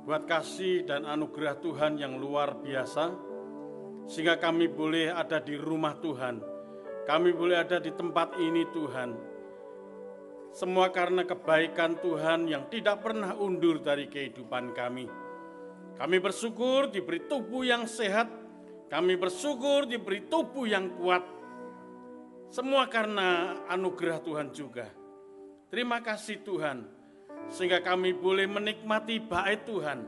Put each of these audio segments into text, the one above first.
buat kasih dan anugerah Tuhan yang luar biasa, sehingga kami boleh ada di rumah Tuhan, kami boleh ada di tempat ini Tuhan. Semua karena kebaikan Tuhan yang tidak pernah undur dari kehidupan kami. Kami bersyukur diberi tubuh yang sehat, kami bersyukur diberi tubuh yang kuat. Semua karena anugerah Tuhan juga. Terima kasih Tuhan, sehingga kami boleh menikmati bait Tuhan.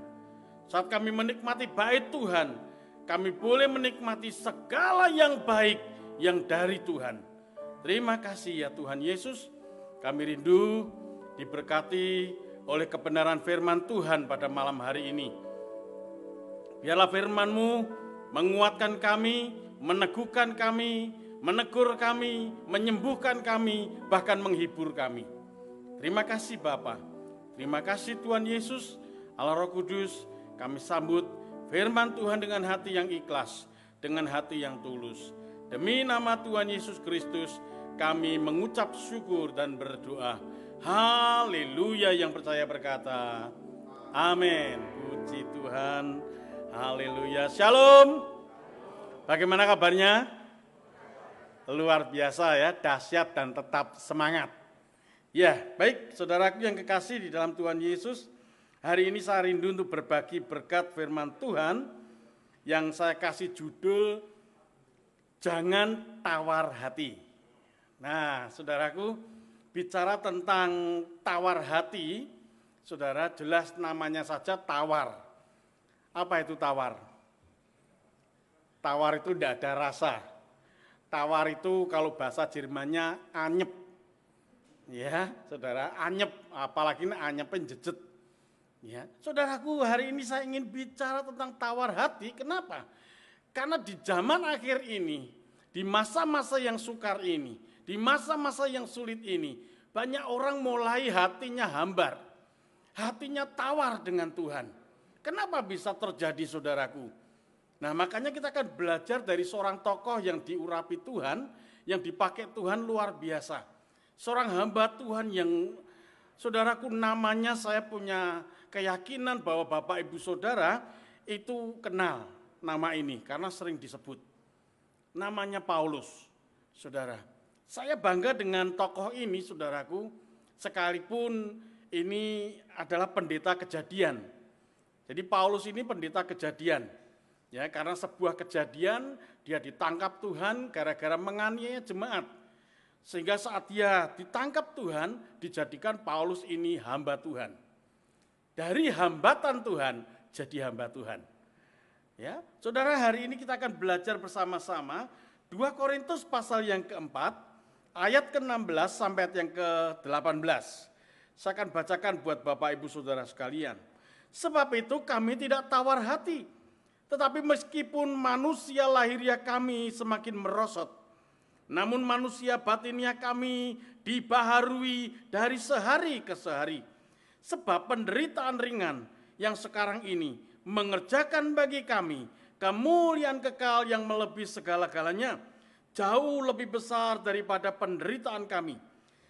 Saat kami menikmati bait Tuhan, kami boleh menikmati segala yang baik yang dari Tuhan. Terima kasih ya Tuhan Yesus, kami rindu diberkati oleh kebenaran firman Tuhan pada malam hari ini. Biarlah firman-Mu menguatkan kami, meneguhkan kami, menegur kami, menyembuhkan kami, bahkan menghibur kami. Terima kasih Bapa, terima kasih Tuhan Yesus, Allah Roh Kudus, kami sambut firman Tuhan dengan hati yang ikhlas, dengan hati yang tulus. Demi nama Tuhan Yesus Kristus, kami mengucap syukur dan berdoa. Haleluya, yang percaya berkata, amin. Puji Tuhan, haleluya. Shalom. Bagaimana kabarnya? Luar biasa ya, dahsyat dan tetap semangat. Ya, baik saudaraku yang kekasih di dalam Tuhan Yesus, hari ini saya rindu untuk berbagi berkat firman Tuhan yang saya kasih judul Jangan Tawar Hati. Nah, saudaraku, bicara tentang tawar hati, saudara, jelas namanya saja tawar. Apa itu tawar? Tawar itu tidak ada rasa. Tawar itu kalau bahasa Jermannya anyep. Ya, saudara, anyep, apalagi ini anyepnya jejet. Ya, saudaraku, hari ini saya ingin bicara tentang tawar hati. Kenapa? Karena di zaman akhir ini, di masa-masa yang sukar ini, di masa-masa yang sulit ini, banyak orang mulai hatinya hambar, hatinya tawar dengan Tuhan. Kenapa bisa terjadi, saudaraku? Nah, makanya kita akan belajar dari seorang tokoh yang diurapi Tuhan, yang dipakai Tuhan luar biasa. Seorang hamba Tuhan yang, saudaraku, namanya saya punya keyakinan bahwa Bapak Ibu Saudara itu kenal nama ini karena sering disebut. Namanya Paulus, saudara. Saya bangga dengan tokoh ini, saudaraku, sekalipun ini adalah pendeta kejadian. Jadi Paulus ini pendeta kejadian. Ya, karena sebuah kejadian dia ditangkap Tuhan gara-gara menganiaya jemaat. Sehingga saat dia ditangkap Tuhan, dijadikan Paulus ini hamba Tuhan. Dari hambatan Tuhan, jadi hamba Tuhan. Ya, saudara, hari ini kita akan belajar bersama-sama 2 Korintus pasal yang keempat, ayat ke-16 sampai ayat yang ke-18. Saya akan bacakan buat Bapak Ibu Saudara sekalian. Sebab itu kami tidak tawar hati, tetapi meskipun manusia lahiriah kami semakin merosot, namun manusia batinnya kami dibaharui dari sehari ke sehari. Sebab penderitaan ringan yang sekarang ini mengerjakan bagi kami kemuliaan kekal yang melebihi segala-galanya, jauh lebih besar daripada penderitaan kami.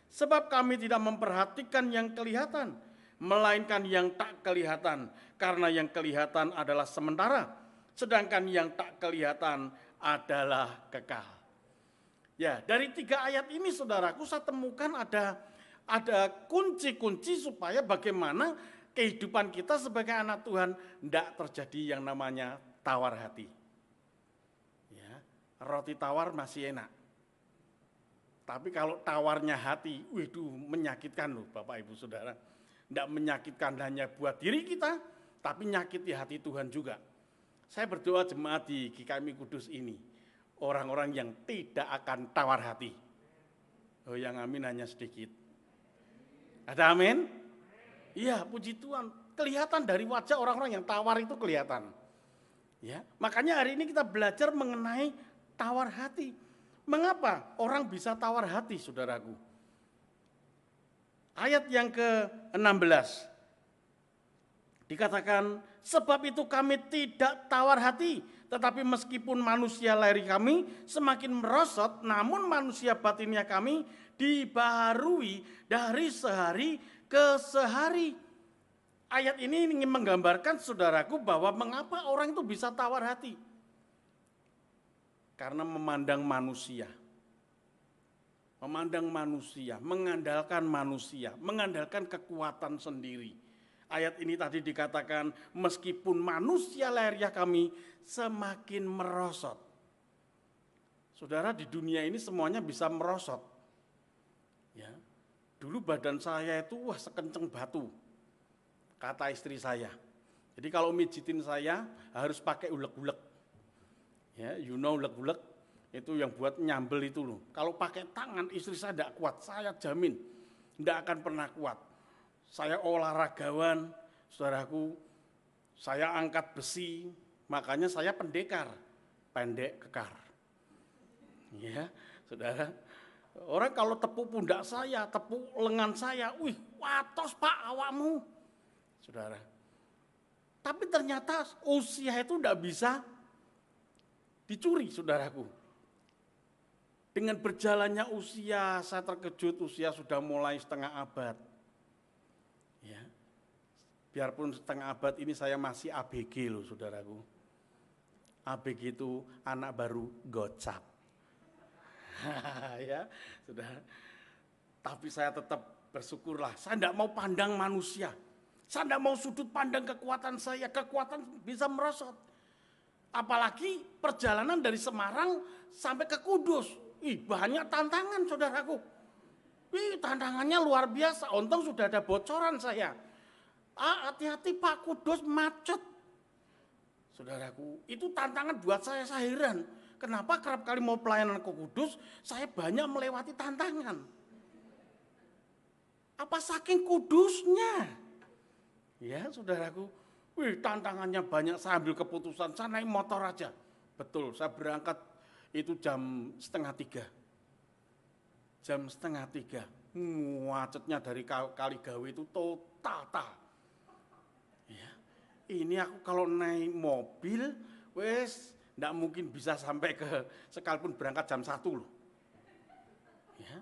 Sebab kami tidak memperhatikan yang kelihatan, melainkan yang tak kelihatan, karena yang kelihatan adalah sementara, sedangkan yang tak kelihatan adalah kekal. Ya, dari 3 ayat ini, saudaraku, saya temukan ada kunci-kunci supaya bagaimana kehidupan kita sebagai anak Tuhan tidak terjadi yang namanya tawar hati. Ya, roti tawar masih enak. Tapi kalau tawarnya hati, menyakitkan loh Bapak Ibu Saudara. Tidak menyakitkan hanya buat diri kita, tapi nyakiti hati Tuhan juga. Saya berdoa jemaat di GKMI Kudus ini, orang-orang yang tidak akan tawar hati. Oh, yang amin hanya sedikit. Ada amin? Iya, puji Tuhan. Kelihatan dari wajah orang-orang yang tawar itu kelihatan. Ya, makanya hari ini kita belajar mengenai tawar hati. Mengapa orang bisa tawar hati, saudaraku? Ayat yang ke-16. Dikatakan, sebab itu kami tidak tawar hati, tetapi meskipun manusia lahir kami semakin merosot, namun manusia batinnya kami dibaharui dari sehari ke sehari. ayat ini ingin menggambarkan saudaraku bahwa mengapa orang itu bisa tawar hati. Karena memandang manusia. Memandang manusia, mengandalkan kekuatan sendiri. Ayat ini tadi dikatakan, meskipun manusia lahiriah kami semakin merosot. Saudara, di dunia ini semuanya bisa merosot. Ya. Dulu badan saya itu sekenceng batu, kata istri saya. Jadi kalau mijitin saya harus pakai ulek-ulek. Ya, ulek-ulek itu yang buat nyambel itu loh. Kalau pakai tangan istri saya tidak kuat, saya jamin tidak akan pernah kuat. Saya olahragawan, saudaraku, saya angkat besi, makanya saya pendekar, pendek kekar. Ya, saudara. Orang kalau tepuk pundak saya, tepuk lengan saya, wih, watos Pak awakmu. Saudara. Tapi ternyata usia itu tidak bisa dicuri, saudaraku. Dengan berjalannya usia, saya terkejut usia sudah mulai setengah abad. Ya. Biarpun setengah abad ini saya masih ABG loh, saudaraku. ABG itu anak baru gocap. Ya, sudah. Tapi saya tetap bersyukurlah. Saya tidak mau pandang manusia. Saya tidak mau sudut pandang kekuatan saya. Kekuatan bisa merosot. Apalagi perjalanan dari Semarang sampai ke Kudus. Banyak tantangan, saudaraku. Tantangannya luar biasa. Untung sudah ada bocoran saya. Hati-hati Pak, Kudus macet. Saudaraku, itu tantangan buat saya heran. Kenapa kerap kali mau pelayanan ke Kudus, saya banyak melewati tantangan. Apa saking kudusnya? Ya, saudaraku, tantangannya banyak, saya ambil keputusan, saya naik motor aja. Betul, saya berangkat itu jam 2:30. Jam 2:30. Macetnya dari Kaligawe itu total. Ya. Ini aku kalau naik mobil, tidak mungkin bisa sampai sekalipun berangkat jam 1 loh. Ya.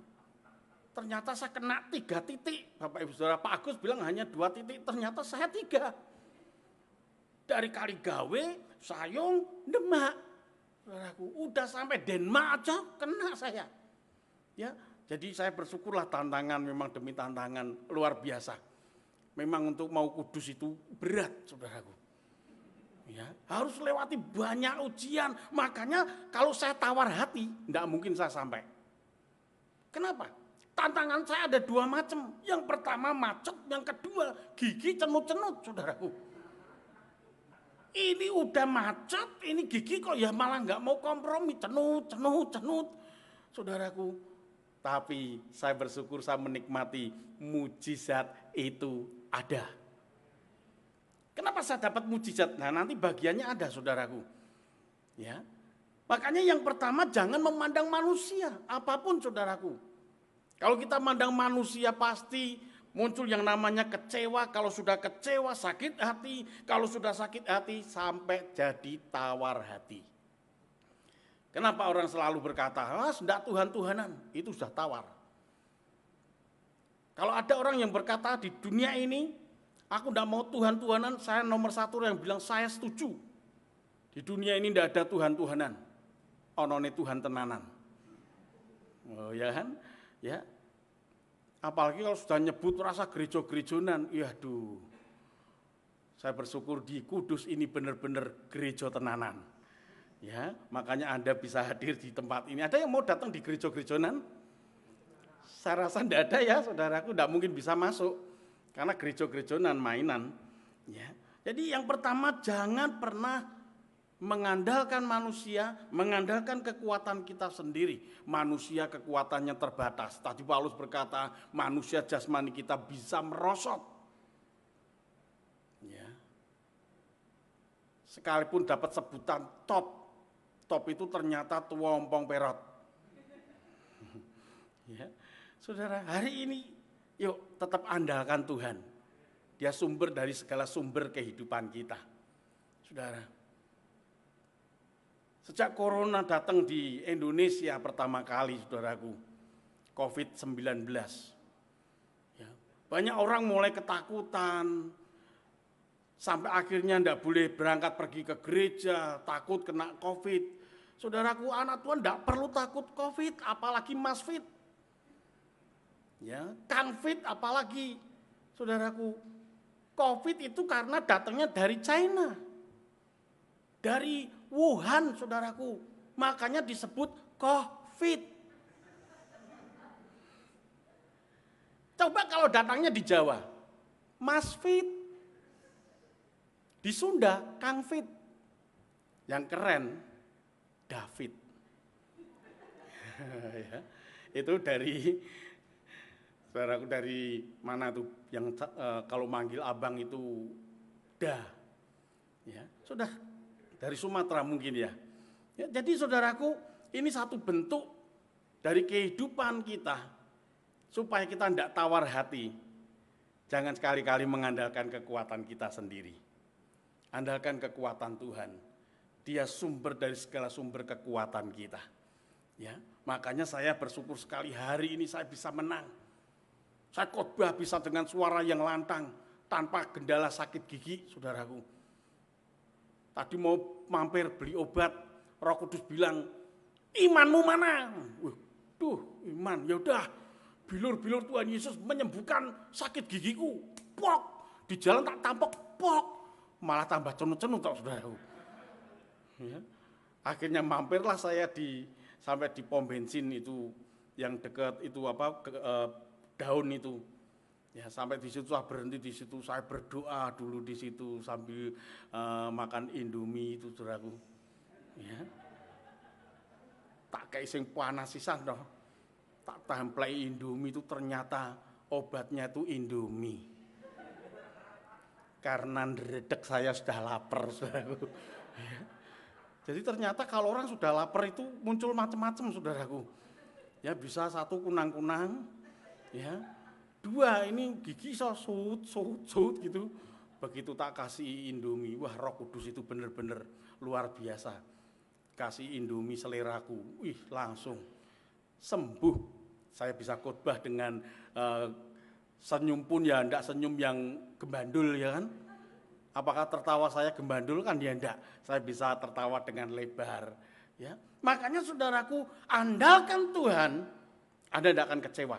Ternyata saya kena 3 titik. Bapak Ibu Saudara, Pak Agus bilang hanya 2 titik, ternyata saya 3. Dari Kaligawe, Sayung, Demak. Saudaraku, udah sampai Denmark aja kena saya. Ya, jadi saya bersyukurlah tantangan memang demi tantangan luar biasa. Memang untuk mau Kudus itu berat, saudaraku. Ya, harus lewati banyak ujian. Makanya kalau saya tawar hati, tidak mungkin saya sampai. Kenapa? Tantangan saya ada 2 macam. Yang pertama macet, yang kedua gigi cenut-cenut, saudaraku. Ini udah macet, ini gigi kok ya malah nggak mau kompromi, cenut, saudaraku. Tapi saya bersyukur, saya menikmati mujizat itu ada. Kenapa saya dapat mujizat? Nah, nanti bagiannya ada, saudaraku. Ya. Makanya yang pertama jangan memandang manusia, apapun saudaraku. Kalau kita memandang manusia pasti muncul yang namanya kecewa. Kalau sudah kecewa, sakit hati. Kalau sudah sakit hati, sampai jadi tawar hati. Kenapa orang selalu berkata, sudah Tuhan-Tuhanan, itu sudah tawar. Kalau ada orang yang berkata di dunia ini, aku tidak mau Tuhan-Tuhanan, saya nomor 1 yang bilang saya setuju. Di dunia ini tidak ada Tuhan-Tuhanan. Onone Tuhan tenanan. Oh ya kan? Ya. Apalagi kalau sudah nyebut rasa gereja-gerejonan. Aduh. Saya bersyukur di Kudus ini benar-benar gereja tenanan. Ya, makanya Anda bisa hadir di tempat ini. Ada yang mau datang di gereja-gerejonan? Saya rasa tidak ada ya, saudaraku, tidak mungkin bisa masuk. Karena gereja-gerejonan mainan. Ya. Jadi yang pertama jangan pernah mengandalkan manusia, mengandalkan kekuatan kita sendiri. Manusia kekuatannya terbatas. Tadi Paulus berkata, manusia jasmani kita bisa merosot. Ya. Sekalipun dapat sebutan top itu ternyata tuompong perot. Ya. Saudara, hari ini yuk tetap andalkan Tuhan. Dia sumber dari segala sumber kehidupan kita. Saudara, sejak corona datang di Indonesia pertama kali, saudaraku, COVID-19. Ya, banyak orang mulai ketakutan, sampai akhirnya tidak boleh berangkat pergi ke gereja, takut kena COVID. Saudaraku, anak Tuhan tidak perlu takut COVID, apalagi Mas Fit. Ya, Kang Fit apalagi. Saudaraku, COVID itu karena datangnya dari China. Dari Wuhan, saudaraku. Makanya disebut COVID. Coba kalau datangnya di Jawa, Mas Fit. Di Sunda, Kang Fit. Yang keren, David. Ya, itu dari, saudaraku, dari mana tuh yang kalau manggil abang itu Da. Ya, sudah dari Sumatera mungkin ya. Ya, jadi saudaraku, ini satu bentuk dari kehidupan kita supaya kita tidak tawar hati. Jangan sekali-kali mengandalkan kekuatan kita sendiri. Andalkan kekuatan Tuhan. Dia sumber dari segala sumber kekuatan kita. Ya, makanya saya bersyukur sekali hari ini saya bisa menang. Saya khotbah bisa dengan suara yang lantang tanpa gendala sakit gigi, saudaraku. Tadi mau mampir beli obat, Roh Kudus bilang, imanmu mana? Waduh, iman, yaudah. Bilur-bilur Tuhan Yesus menyembuhkan sakit gigiku. Pok, di jalan tak tampok, pok. Malah tambah cenut-cenut, saudaraku. Ya. Akhirnya mampirlah saya sampai di pom bensin itu yang dekat itu daun itu. Ya, sampai di situ saya berhenti di situ, saya berdoa dulu di situ sambil makan Indomie itu, saudaraku. Ya. Tak kayak sing panas sisan toh. Tak template Indomie itu ternyata obatnya itu Indomie. Karena ndredeg saya sudah lapar, saudaraku. Ya. Jadi ternyata kalau orang sudah lapar itu muncul macam-macam, saudaraku. Ya, bisa satu kunang-kunang, ya. Dua ini gigi sut gitu. Begitu tak kasih Indomie, wah Roh Kudus itu benar-benar luar biasa. Kasih Indomie seleraku, langsung sembuh. Saya bisa khotbah dengan senyum pun ya enggak senyum yang gembandul, ya kan. Apakah tertawa saya gembandul kan? Ya enggak. Saya bisa tertawa dengan lebar. Ya. Makanya saudaraku, andalkan Tuhan, Anda tidak akan kecewa.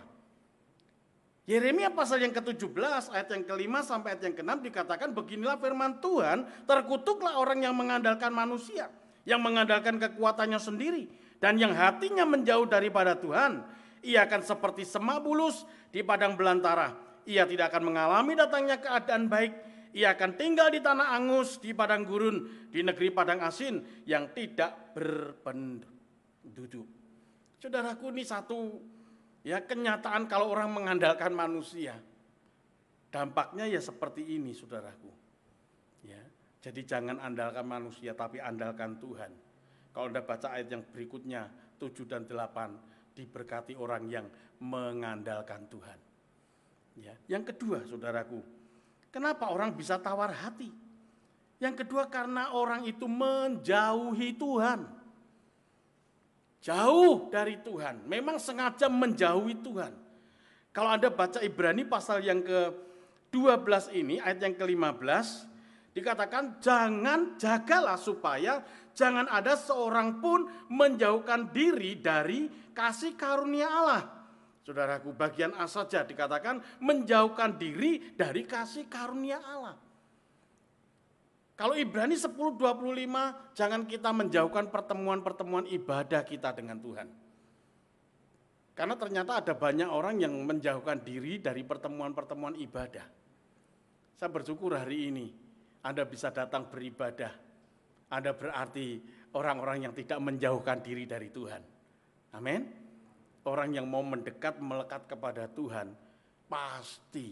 Yeremia pasal yang ke-17 ayat yang ke-5 sampai ayat yang ke-6 dikatakan, beginilah firman Tuhan, terkutuklah orang yang mengandalkan manusia, yang mengandalkan kekuatannya sendiri, dan yang hatinya menjauh daripada Tuhan. Ia akan seperti semak bulus di padang belantara. Ia tidak akan mengalami datangnya keadaan baik. Ia akan tinggal di tanah angus, di padang gurun, di negeri padang asin yang tidak berpenduduk. Saudaraku, ini satu ya kenyataan kalau orang mengandalkan manusia. Dampaknya ya seperti ini, saudaraku. Ya, jadi jangan andalkan manusia tapi andalkan Tuhan. Kalau Anda baca ayat yang berikutnya 7 dan 8, diberkati orang yang mengandalkan Tuhan. Ya, yang kedua, saudaraku, kenapa orang bisa tawar hati? Yang kedua, karena orang itu menjauhi Tuhan. Jauh dari Tuhan, memang sengaja menjauhi Tuhan. Kalau Anda baca Ibrani pasal yang ke-12 ini, ayat yang ke-15, dikatakan jagalah supaya jangan ada seorang pun menjauhkan diri dari kasih karunia Allah. Saudaraku, bagian A saja dikatakan menjauhkan diri dari kasih karunia Allah. Kalau Ibrani 10:25, jangan kita menjauhkan pertemuan-pertemuan ibadah kita dengan Tuhan. Karena ternyata ada banyak orang yang menjauhkan diri dari pertemuan-pertemuan ibadah. Saya bersyukur hari ini Anda bisa datang beribadah. Anda berarti orang-orang yang tidak menjauhkan diri dari Tuhan. Amin. Orang yang mau mendekat, melekat kepada Tuhan, pasti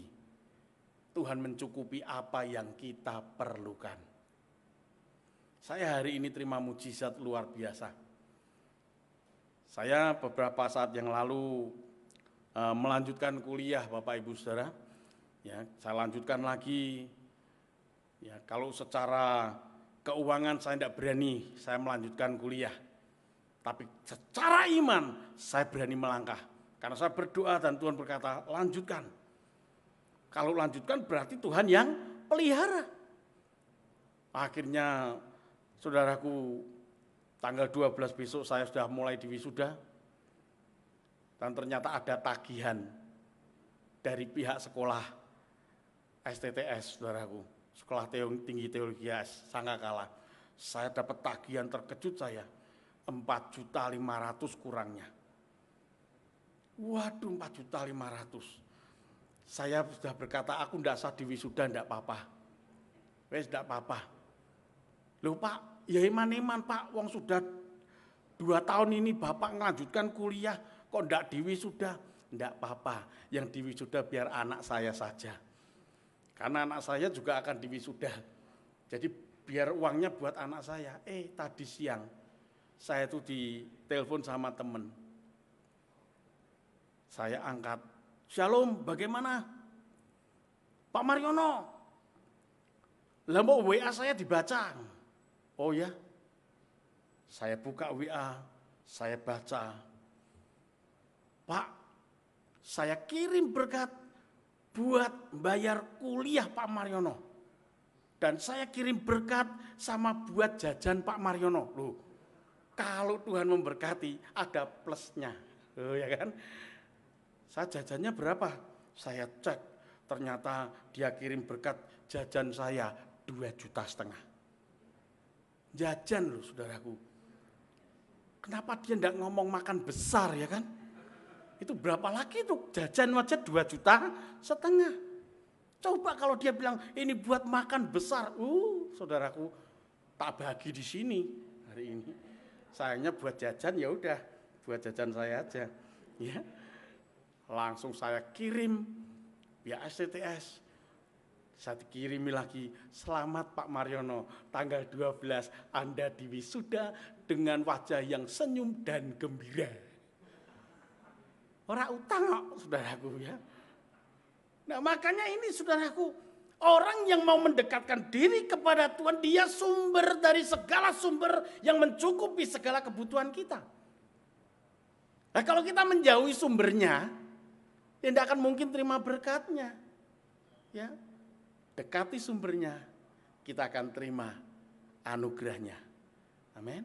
Tuhan mencukupi apa yang kita perlukan. Saya hari ini terima mujizat luar biasa. Saya beberapa saat yang lalu melanjutkan kuliah, Bapak Ibu Saudara. Ya, saya lanjutkan lagi. Ya, kalau secara keuangan saya tidak berani, saya melanjutkan kuliah. Tapi secara iman saya berani melangkah. Karena saya berdoa dan Tuhan berkata, lanjutkan. Kalau lanjutkan berarti Tuhan yang pelihara. Akhirnya saudaraku, tanggal 12 besok saya sudah mulai diwisuda. Dan ternyata ada tagihan dari pihak sekolah STTS, saudaraku. Sekolah Tinggi Teologi Sangkakala. Saya dapat tagihan, terkejut saya. 4.500.000 kurangnya. Waduh, 4.500.000. Saya sudah berkata, aku tidak usah diwisuda, tidak apa-apa. Wes tidak apa-apa. Loh Pak, ya iman-iman Pak, wong sudah 2 tahun ini Bapak melanjutkan kuliah, kok tidak diwisuda? Tidak apa-apa, yang diwisuda biar anak saya saja. Karena anak saya juga akan diwisuda. Jadi biar uangnya buat anak saya. Tadi siang, saya tuh ditelepon sama temen. Saya angkat, Shalom, bagaimana? Pak Mariono, lah mau WA saya dibaca. Oh ya, saya buka WA, saya baca. Pak, saya kirim berkat buat bayar kuliah Pak Mariono. Dan saya kirim berkat sama buat jajan Pak Mariono. Loh, kalau Tuhan memberkati ada plusnya. Oh ya kan? Saya jajannya berapa? Saya cek, ternyata dia kirim berkat jajan saya 2,5 juta. Jajan loh saudaraku. Kenapa dia tidak ngomong makan besar ya kan? Itu berapa lagi tuh? Jajan aja 2,5 juta. Coba kalau dia bilang ini buat makan besar. Saudaraku, tak bagi di sini hari ini. Sayangnya buat jajan ya udah, buat jajan saya aja. Ya. Langsung saya kirim via STTS. Saya kirimi lagi, selamat Pak Mariono, tanggal 12 Anda diwisuda dengan wajah yang senyum dan gembira. Orang utang kok, saudaraku ya. Nah makanya ini saudaraku, orang yang mau mendekatkan diri kepada Tuhan, dia sumber dari segala sumber yang mencukupi segala kebutuhan kita. Nah kalau kita menjauhi sumbernya, tidak akan mungkin terima berkatnya. Ya, dekati sumbernya, kita akan terima anugerahnya. Amin.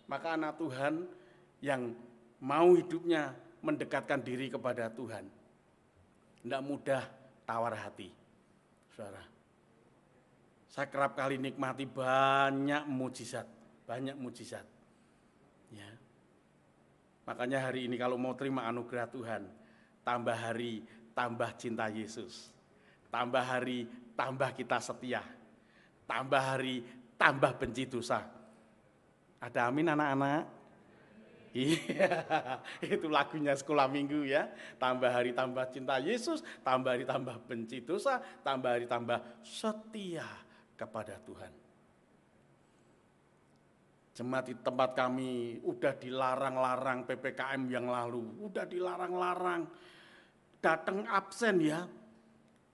Maka anak Tuhan yang mau hidupnya mendekatkan diri kepada Tuhan, tidak mudah tawar hati. Saudara, saya kerap kali nikmati banyak mujizat. Ya. Makanya hari ini kalau mau terima anugerah Tuhan, tambah hari, tambah cinta Yesus. Tambah hari, tambah kita setia. Tambah hari, tambah benci dosa. Ada amin anak-anak? Iya, itu lagunya sekolah minggu ya. Tambah hari, tambah cinta Yesus. Tambah hari, tambah benci dosa. Tambah hari, tambah setia kepada Tuhan. Jemaat di tempat kami udah dilarang-larang PPKM yang lalu. Udah dilarang-larang. Datang absen ya,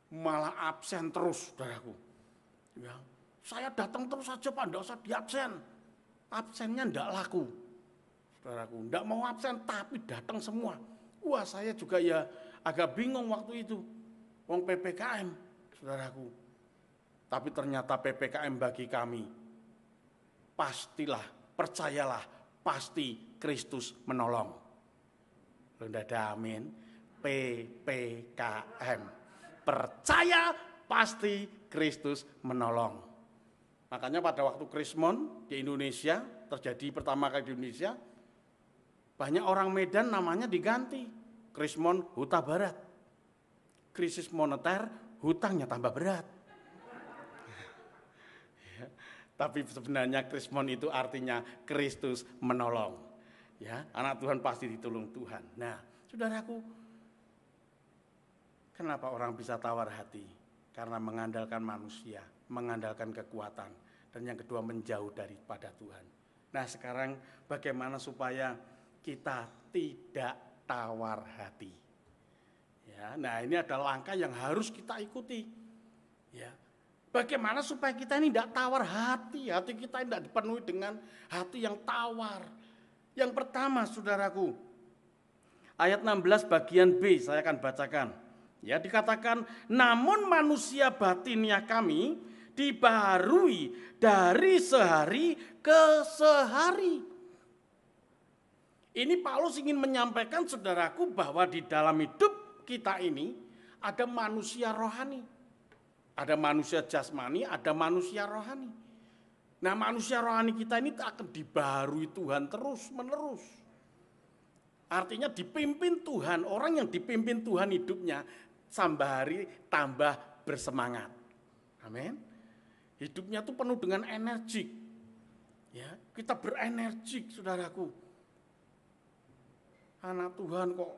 malah absen terus, saudaraku. Ya, saya datang terus saja Pak, enggak usah diabsen. Absennya enggak laku, saudaraku. Enggak mau absen, tapi datang semua. Wah, saya juga ya agak bingung waktu itu. Wong PPKM, saudaraku. Tapi ternyata PPKM bagi kami, pastilah, percayalah, pasti Kristus menolong. Udah ada amin. PPKM. Percaya pasti Kristus menolong. Makanya pada waktu Krismon di Indonesia, terjadi pertama kali di Indonesia, banyak orang Medan namanya diganti. Krismon Huta Barat. Krisis moneter, hutangnya tambah berat. Ya, tapi sebenarnya Krismon itu artinya Kristus menolong. Ya, anak Tuhan pasti ditolong Tuhan. Nah, saudaraku, kenapa orang bisa tawar hati? Karena mengandalkan manusia, mengandalkan kekuatan. Dan yang kedua menjauh daripada Tuhan. Nah sekarang bagaimana supaya kita tidak tawar hati? Ya, nah ini adalah langkah yang harus kita ikuti. Ya, bagaimana supaya kita ini tidak tawar hati? Hati kita tidak dipenuhi dengan hati yang tawar. Yang pertama saudaraku, ayat 16 bagian B saya akan bacakan. Ya, dikatakan, namun manusia batinnya kami dibaharui dari sehari ke sehari. Ini Paulus ingin menyampaikan saudaraku bahwa di dalam hidup kita ini ada manusia rohani. Ada manusia jasmani, ada manusia rohani. Nah, manusia rohani kita ini akan dibaharui Tuhan terus menerus. Artinya dipimpin Tuhan, orang yang dipimpin Tuhan hidupnya tambah hari tambah bersemangat. Amin. Hidupnya tuh penuh dengan energik. Ya, kita berenergik, saudaraku. Anak Tuhan kok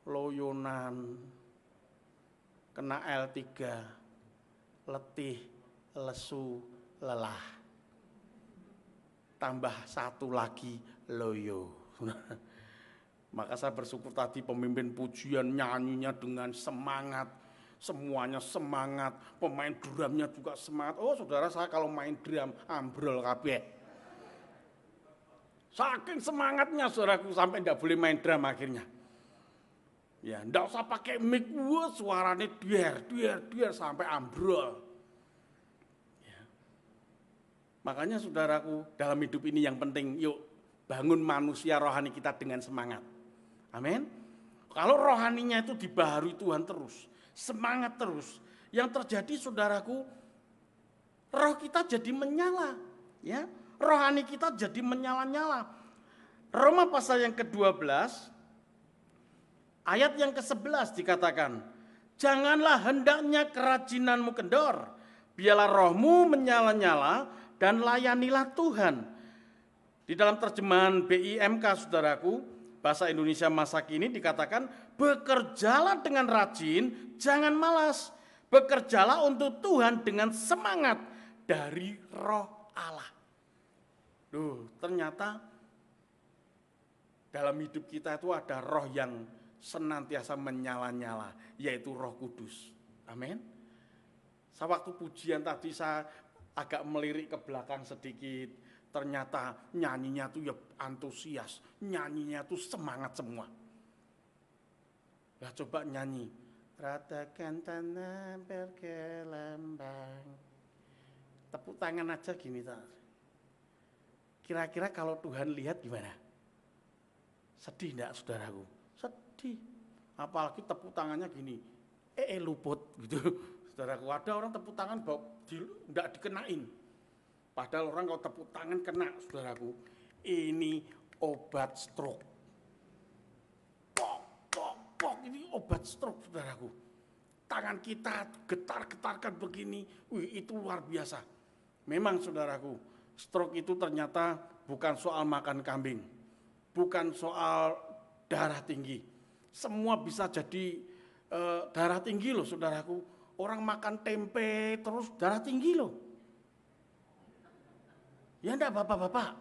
loyonan, kena L3, letih, lesu, lelah. Tambah satu lagi loyo. Maka saya bersyukur tadi pemimpin pujian nyanyinya dengan semangat. Semuanya semangat, pemain drumnya juga semangat. Oh saudara, saya kalau main drum ambrol kabeh. Saking semangatnya saudaraku sampai tidak boleh main drum akhirnya. Ya, tidak usah pakai mic, suaranya duer sampai ambrol. Ya. Makanya saudaraku, dalam hidup ini yang penting, yuk bangun manusia rohani kita dengan semangat. Amin. Kalau rohaninya itu dibaharui Tuhan terus, semangat terus, yang terjadi saudaraku, roh kita jadi menyala, ya. Rohani kita jadi menyala-nyala. Roma pasal yang ke-12 ayat yang ke-11 dikatakan, janganlah hendaknya kerajinanmu kendor, biarlah rohmu menyala-nyala dan layanilah Tuhan. Di dalam terjemahan BIMK saudaraku, bahasa Indonesia masa kini dikatakan, bekerjalah dengan rajin, jangan malas. Bekerjalah untuk Tuhan dengan semangat dari roh Allah. Duh, ternyata dalam hidup kita itu ada roh yang senantiasa menyala-nyala, yaitu Roh Kudus. Amin. Waktu pujian tadi saya agak melirik ke belakang sedikit. Ternyata nyanyinya tuh ya antusias, nyanyinya tuh semangat semua. Lah coba nyanyi. Ratakan tanah bergelambang. Tepuk tangan aja gini tak. Kira-kira kalau Tuhan lihat gimana? Sedih enggak saudaraku? Sedih. Apalagi tepuk tangannya gini. Luput gitu. Saudaraku, ada orang tepuk tangan enggak dikenain. Padahal orang kalau tepuk tangan kena, saudaraku. Ini obat stroke. Pok, ini obat stroke, saudaraku. Tangan kita getar-getarkan begini. Wih, itu luar biasa. Memang saudaraku, stroke itu ternyata bukan soal makan kambing, bukan soal darah tinggi. Semua bisa jadi darah tinggi loh saudaraku. Orang makan tempe terus darah tinggi loh. Ya enggak bapak-bapak?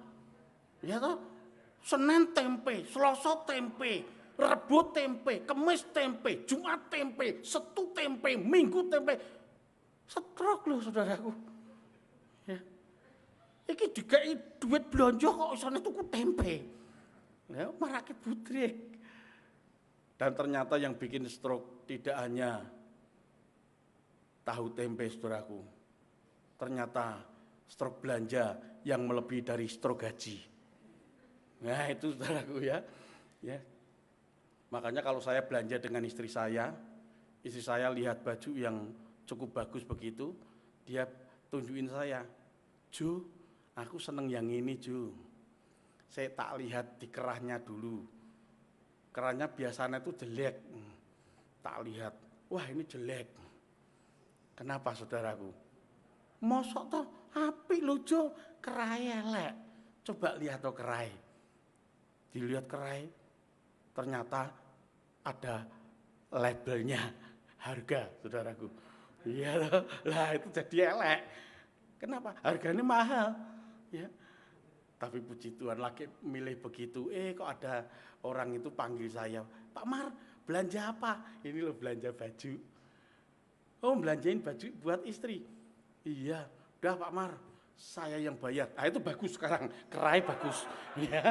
Ya toh? Senin tempe, Selasa tempe, Rebo tempe, Kamis tempe, Jumat tempe, Sabtu tempe, Minggu tempe. Stroke loh saudaraku. Ya. Iki dikai duit belanja kok isone tuku tempe. Ya, marake budrik. Dan ternyata yang bikin stroke tidak hanya tahu tempe saudaraku. Ternyata stroke belanja yang melebihi dari stroke gaji. Nah, itu saudaraku ya. Ya. Makanya kalau saya belanja dengan istri saya lihat baju yang cukup bagus begitu, dia tunjukin saya, "Jo, aku seneng yang ini, Jo." Saya tak lihat di kerahnya dulu. Kerahnya biasanya itu jelek. Tak lihat, wah ini jelek. Kenapa saudaraku? Mosok toh apik lho, Jo, kerai elek. Coba lihat toh kerai. Dilihat kerai, ternyata ada labelnya harga, saudaraku. Iya lah itu jadi elek. Kenapa? Harganya mahal. Ya. Tapi puji Tuhan lagi milih begitu. Kok ada orang itu panggil saya, "Pak Mar, belanja apa?" "Ini loh belanja baju." "Oh, belanjain baju buat istri." "Iya, udah Pak Mar, saya yang bayar." Ah itu bagus sekarang, kerai bagus. Ya.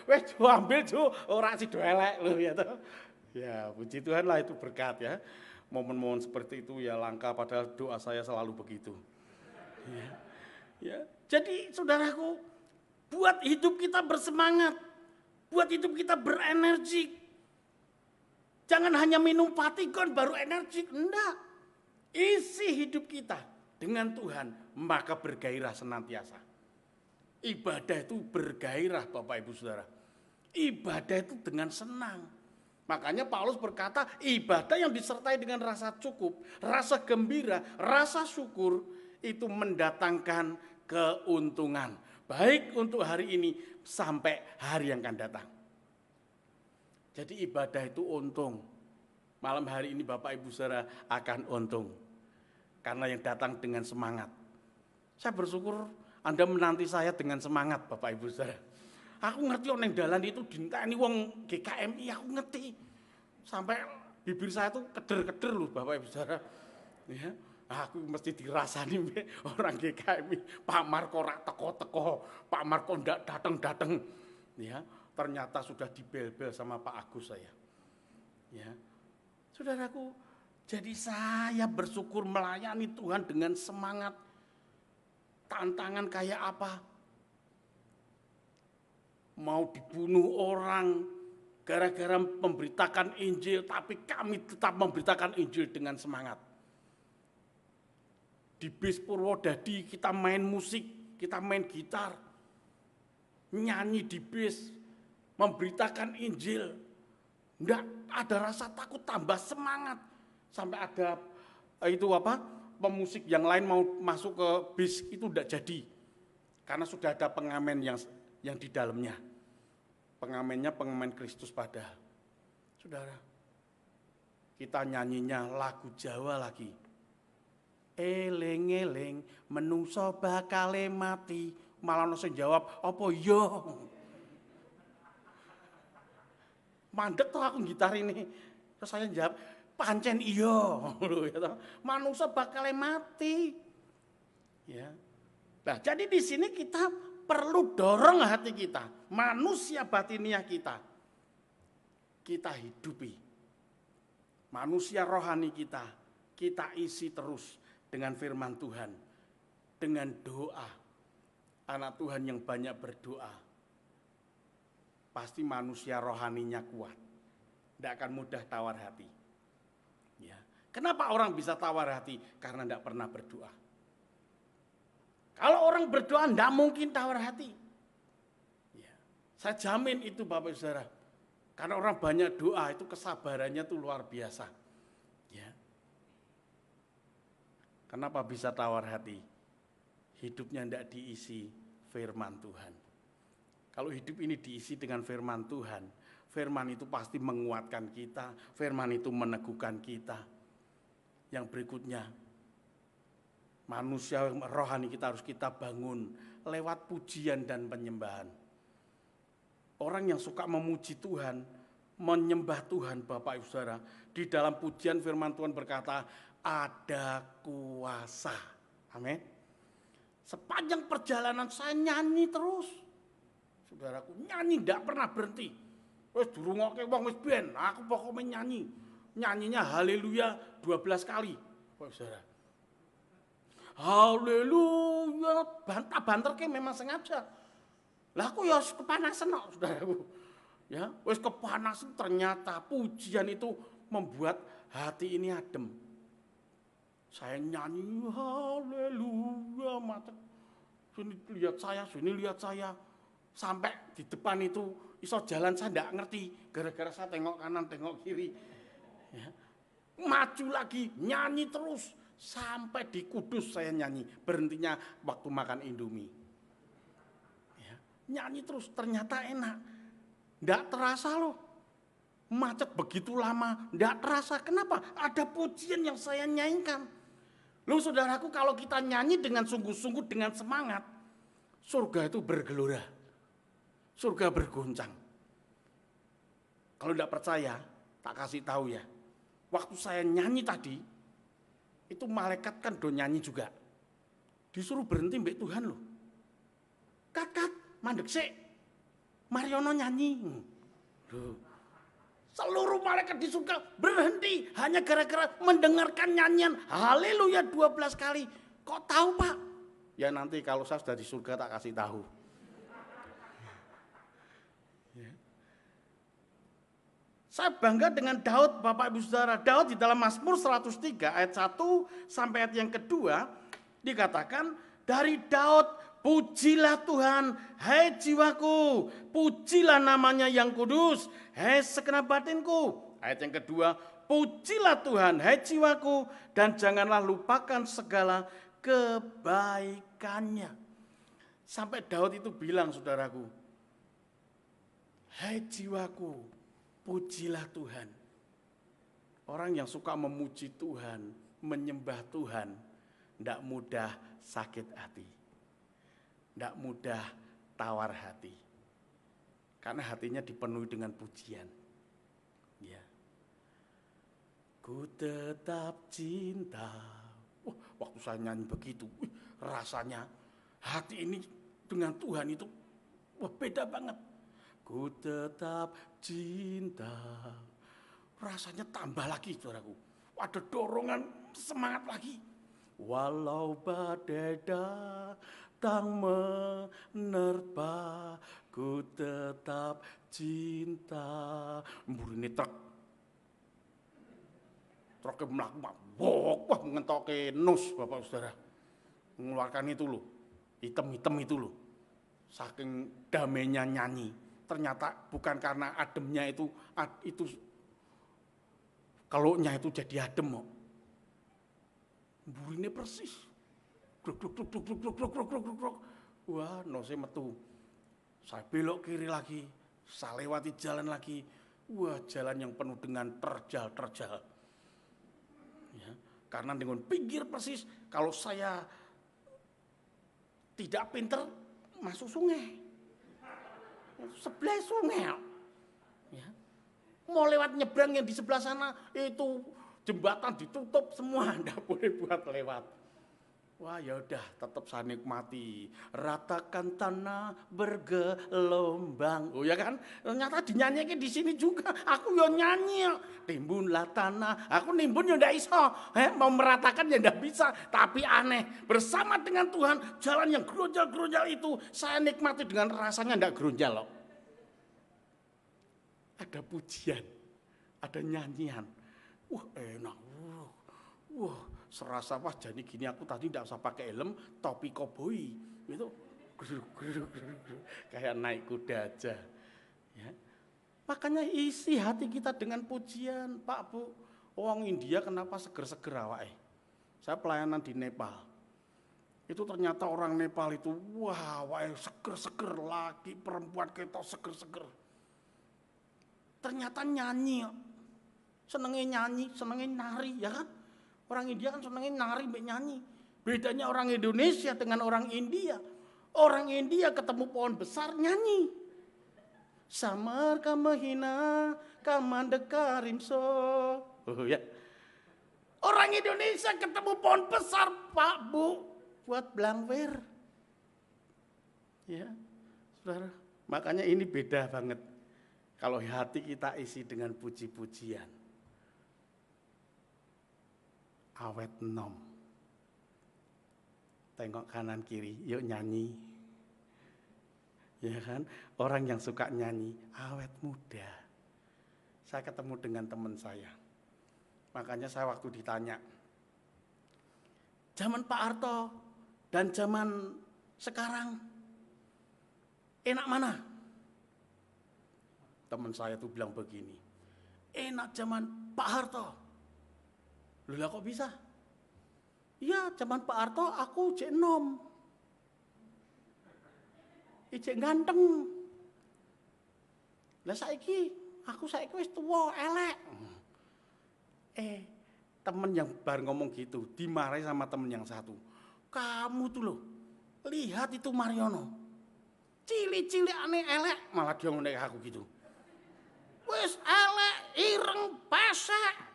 Wes ambil Jo, ora sido elek lho ya toh. Ya, puji Tuhan lah itu berkat ya. momen-momen seperti itu ya langka, padahal doa saya selalu begitu. Ya, ya. Jadi saudaraku, buat hidup kita bersemangat, buat hidup kita berenergi. Jangan hanya minum Patikon baru energi, enggak. Isi hidup kita dengan Tuhan, maka bergairah senantiasa. Ibadah itu bergairah Bapak Ibu Saudara. Ibadah itu dengan senang. Makanya Paulus berkata, ibadah yang disertai dengan rasa cukup, rasa gembira, rasa syukur, itu mendatangkan keuntungan. Baik untuk hari ini sampai hari yang akan datang. Jadi ibadah itu untung. Malam hari ini Bapak Ibu Saudara akan untung. Karena yang datang dengan semangat. Saya bersyukur Anda menanti saya dengan semangat Bapak Ibu Saudara. Aku ngerti orang yang dalan itu dinteni wong GKMI, aku ngerti. Sampai bibir saya tuh keder-keder loh Bapak Ibu Saudara. Ya, aku mesti dirasani orang GKMI. Pak Marko rak teko-teko, Pak Marko ndak dateng-dateng. Ya, ternyata sudah dibel-bel sama Pak Agus saya. Ya. Saudaraku, jadi saya bersyukur melayani Tuhan dengan semangat. Tantangan kayak apa? Mau dibunuh orang gara-gara memberitakan Injil, tapi kami tetap memberitakan Injil dengan semangat. Di bis Purwodadi kita main musik, kita main gitar, nyanyi di bis, memberitakan Injil. Enggak ada rasa takut, tambah semangat. Sampai ada pemusik yang lain mau masuk ke bis itu enggak jadi. Karena sudah ada pengamen yang di dalamnya. Pengamennya pengamen Kristus padahal. Saudara, kita nyanyinya lagu Jawa lagi. Eling-eling menungso bakale mati. Malah ono sing jawab, apa yo? Mandek tuh aku gitar ini. Terus saya jawab, pancen iyo. Manusia bakal mati. Ya. Nah, jadi di sini kita perlu dorong hati kita, manusia batiniah kita. Kita hidupi. Manusia rohani kita isi terus dengan firman Tuhan. Dengan doa. Anak Tuhan yang banyak berdoa. Pasti manusia rohaninya kuat. Tidak akan mudah tawar hati. Ya. Kenapa orang bisa tawar hati? Karena tidak pernah berdoa. Kalau orang berdoa tidak mungkin tawar hati. Ya. Saya jamin itu Bapak Saudara. Karena orang banyak doa itu kesabarannya itu luar biasa. Ya. Kenapa bisa tawar hati? Hidupnya tidak diisi firman Tuhan. Kalau hidup ini diisi dengan firman Tuhan, firman itu pasti menguatkan kita, firman itu meneguhkan kita. Yang berikutnya, manusia rohani kita harus kita bangun lewat pujian dan penyembahan. Orang yang suka memuji Tuhan, menyembah Tuhan Bapak Ibu Saudara, di dalam pujian firman Tuhan berkata, ada kuasa. Amin. Sepanjang perjalanan saya nyanyi terus. Saudaraku, nyanyi tidak pernah berhenti. Wes durungoke wong wis ben, aku pokoknya nyanyi. Nyanyinya haleluya 12 kali. Saudara. Haleluya, banter-banterke memang sengaja. Lah aku ya kepanasan kok, saudaraku. Ya, wis kepanasan ternyata pujian itu membuat hati ini adem. Saya nyanyi haleluya, mata. Sini lihat saya. Sampai di depan itu iso jalan saya tidak ngerti. Gara-gara saya tengok kanan, tengok kiri. Ya. Maju lagi, nyanyi terus. Sampai di Kudus saya nyanyi. Berhentinya waktu makan Indomie. Ya. Nyanyi terus, ternyata enak. Tidak terasa loh. Macet begitu lama, tidak terasa. Kenapa? Ada pujian yang saya nyanyikan. Loh saudaraku, kalau kita nyanyi dengan sungguh-sungguh, dengan semangat, surga itu bergelora. Surga bergoncang. Kalau tidak percaya, tak kasih tahu ya. Waktu saya nyanyi tadi, itu malaikat kan do nyanyi juga. Disuruh berhenti mbak Tuhan loh. Kat, mandek sik. Mariono nyanyi. Loh. Seluruh malaikat di surga berhenti hanya gara-gara mendengarkan nyanyian haleluya 12 kali. Kok tahu, Pak? Ya nanti kalau saya sudah di surga tak kasih tahu. Ya. Saya bangga dengan Daud, Bapak Ibu Saudara. Daud di dalam Mazmur 103 ayat 1 sampai ayat yang kedua dikatakan, dari Daud, pujilah Tuhan, hai jiwaku, pujilah namanya yang kudus, hai segenap batinku. Ayat yang kedua, pujilah Tuhan, hai jiwaku, dan janganlah lupakan segala kebaikannya. Sampai Daud itu bilang, saudaraku, hai jiwaku, pujilah Tuhan. Orang yang suka memuji Tuhan, menyembah Tuhan, tidak mudah sakit hati, tidak mudah tawar hati, karena hatinya dipenuhi dengan pujian. Ya, ku tetap cinta. Waktu saya nyanyi begitu, rasanya hati ini dengan Tuhan itu beda banget. Ku tetap cinta, rasanya tambah lagi, saudaraku. Ada dorongan semangat lagi. Walau badai datang menerpa, ku tetap cinta. Mburine truknya melaku, wah ngentoke nus, Bapak Saudara. Mengeluarkan itu loh, hitam-hitam itu loh. Saking damainya nyanyi. Ternyata bukan karena ademnya itu kalaunya itu jadi adem kok. Burine persis. Gruk. Wah, nose metu. Saya belok kiri lagi, saya lewati jalan lagi. Wah, jalan yang penuh dengan terjal. Ya, karena dengan pinggir persis, kalau saya tidak pinter masuk sungai. Sebelah sungai. Ya. Mau lewat nyebrang yang di sebelah sana, itu jembatan ditutup semua, enggak boleh buat lewat. Wah, ya udah, tetap saya nikmati. Ratakan tanah bergelombang. Oh ya kan? Ternyata dinyanyikan di sini juga. Aku yo nyanyi. Timbunlah tanah. Aku nimbun yo ndak iso. Mau meratakan ya ndak bisa. Tapi aneh. Bersama dengan Tuhan, jalan yang gerunjal-gerunjal itu saya nikmati dengan rasanya ndak gerunjal loh. Ada pujian, ada nyanyian. Wah, enak. Wah, serasa wah jadi gini aku tadi tidak usah pakai helm, topi koboi. Itu kayak naik kuda aja. Ya. Makanya isi hati kita dengan pujian, Pak Bu. Orang India kenapa seger-seger awake? Saya pelayanan di Nepal. Itu ternyata orang Nepal itu wah, seger-seger, laki perempuan ketok seger-seger. Ternyata nyanyi. Senengnya nyanyi, senengnya nari, ya kan? Orang India kan senengnya nari, nyanyi. Bedanya orang Indonesia dengan orang India. Orang India ketemu pohon besar nyanyi. Samar kamahina kamandekarimso. Oh ya. Orang Indonesia ketemu pohon besar, Pak Bu, buat blangwer. Ya, saudara. Makanya ini beda banget. Kalau hati kita isi dengan puji-pujian. Awet nom. Tengok kanan kiri, yuk nyanyi. Ya kan? Orang yang suka nyanyi, awet muda. Saya ketemu dengan teman saya. Makanya saya waktu ditanya, zaman Pak Harto dan zaman sekarang, enak mana? Teman saya tuh bilang begini, enak zaman Pak Harto. Loh kok bisa? Ya zaman Pak Harto aku cek nom. Cek ganteng. Lah aku saiki wis tuwa elek. Temen yang baru ngomong gitu dimarahi sama temen yang satu. Kamu tuh loh, lihat itu Mariono. Cili-cili aneh elek, malah dia ngomong kayak aku gitu. Wis elek, ireng, pesek.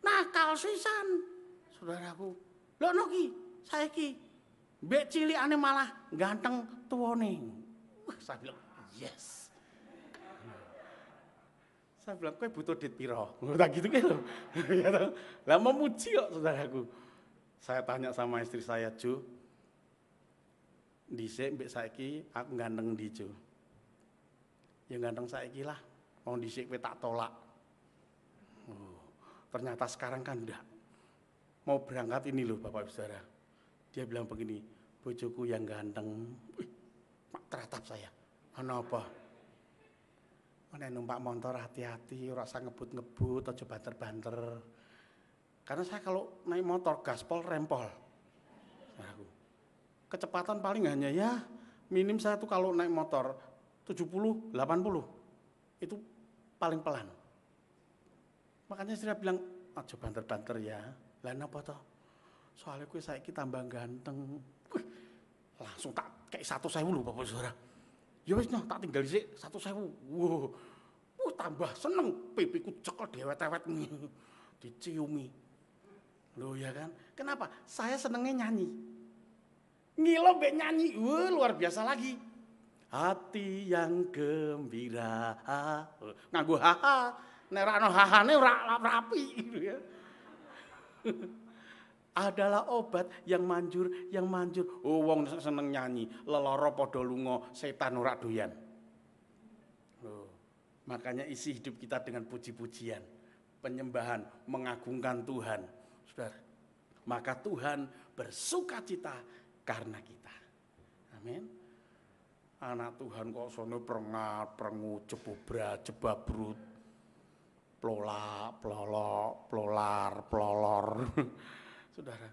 Nakal sisan, saudaraku. Lho noki, saiki mbek cilik ane malah ganteng tuane. Wah, saya bilang yes. Saya bilang, kowe butuh duit piro? Tak gitu kan loh. Lah memuji kok saudaraku. Saya tanya sama istri saya, Jo, dhisik mbek saiki aku ganteng ndi, Jo? Ya ganteng saiki lah. Mau dhisik kowe tak tolak. Ternyata sekarang kan enggak. Mau berangkat ini loh Bapak Ibu Saudara. Dia bilang begini, bojoku yang ganteng. Teratap saya. Ana apa? Nek numpak motor hati-hati, ora usah ngebut-ngebut, aja banter-banter. Karena saya kalau naik motor gaspol rempol. Saudaraku. Kecepatan paling hanya ya minim saya tuh kalau naik motor 70, 80. Itu paling pelan. Makanya saya bilang, aja banter-banter ya. Lah napa toh? Soalnya kowe saiki tambah ganteng. Langsung tak kayak 1.000 lho Bapak Saudara. Ya wis noh tak tinggal sik 1.000. Tambah seneng pipiku cekel dewet-dewet diciumi. Loh ya kan? Kenapa? Saya senengnya nyanyi. Ngilo mbek nyanyi. Luar biasa lagi. Hati yang gembira. Nganggo haha. Nek ra ono hahane ora rapi gitu ya. Adalah obat yang manjur. Oh wong seneng nyanyi, lelara padha lunga, setan ora doyan. Loh, makanya isi hidup kita dengan puji-pujian, penyembahan, mengagungkan Tuhan. Saudara, maka Tuhan bersukacita karena kita. Amin. Anak Tuhan kok sono prengat, prengu, jebobra, jebabrut, plolak, plolok, plolar, plolor. Saudara,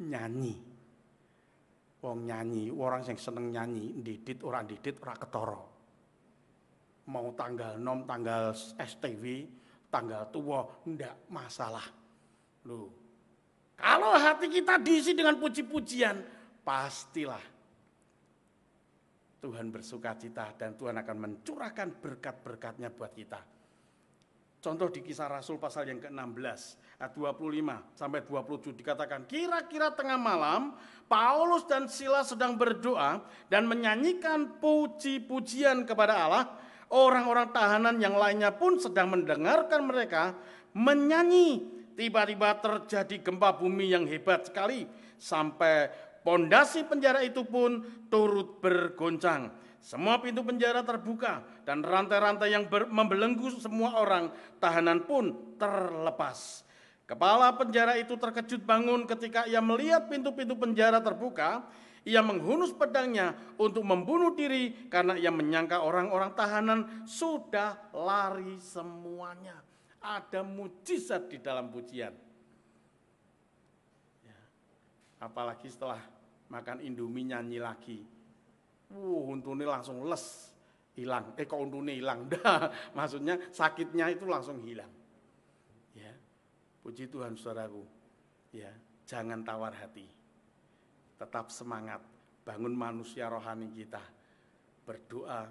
nyanyi. Wong nyanyi, orang yang seneng nyanyi, didit ora ketara. Mau tanggal nom, tanggal STW, tanggal tua, ndak masalah. Loh, kalau hati kita diisi dengan puji-pujian, pastilah Tuhan bersukacita dan Tuhan akan mencurahkan berkat-berkatnya buat kita. Contoh di Kisah Rasul pasal yang ke-16, ayat 25 sampai 27 dikatakan, kira-kira tengah malam, Paulus dan Silas sedang berdoa dan menyanyikan puji-pujian kepada Allah. Orang-orang tahanan yang lainnya pun sedang mendengarkan mereka menyanyi. Tiba-tiba terjadi gempa bumi yang hebat sekali, sampai pondasi penjara itu pun turut bergoncang. Semua pintu penjara terbuka dan rantai-rantai yang membelenggu semua orang tahanan pun terlepas. Kepala penjara itu terkejut bangun ketika ia melihat pintu-pintu penjara terbuka. Ia menghunus pedangnya untuk membunuh diri karena ia menyangka orang-orang tahanan sudah lari semuanya. Ada mujizat di dalam pujian. Ya. Apalagi setelah makan Indomie nyanyi lagi. Untune langsung les, hilang. Kok untune hilang? Dah, maksudnya sakitnya itu langsung hilang. Ya, puji Tuhan saudaraku. Ya, jangan tawar hati. Tetap semangat, bangun manusia rohani kita. Berdoa,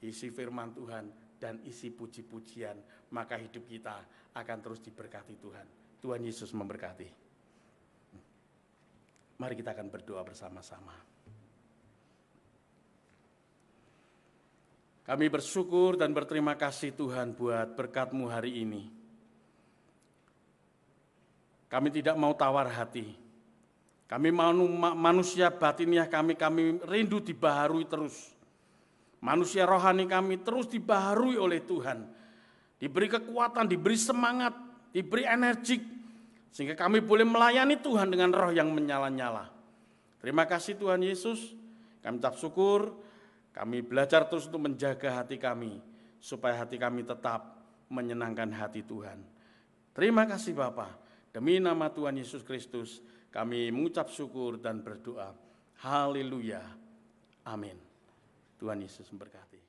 isi firman Tuhan dan isi puji-pujian, maka hidup kita akan terus diberkati Tuhan. Tuhan Yesus memberkati. Mari kita akan berdoa bersama-sama. Kami bersyukur dan berterima kasih Tuhan buat berkat-Mu hari ini. Kami tidak mau tawar hati. Kami manusia batiniah kami rindu dibaharui terus. Manusia rohani kami terus dibaharui oleh Tuhan. Diberi kekuatan, diberi semangat, diberi energik. Sehingga kami boleh melayani Tuhan dengan roh yang menyala-nyala. Terima kasih Tuhan Yesus. Kami ucap syukur. Kami belajar terus untuk menjaga hati kami, supaya hati kami tetap menyenangkan hati Tuhan. Terima kasih Bapa. Demi nama Tuhan Yesus Kristus, kami mengucap syukur dan berdoa. Haleluya. Amin. Tuhan Yesus memberkati.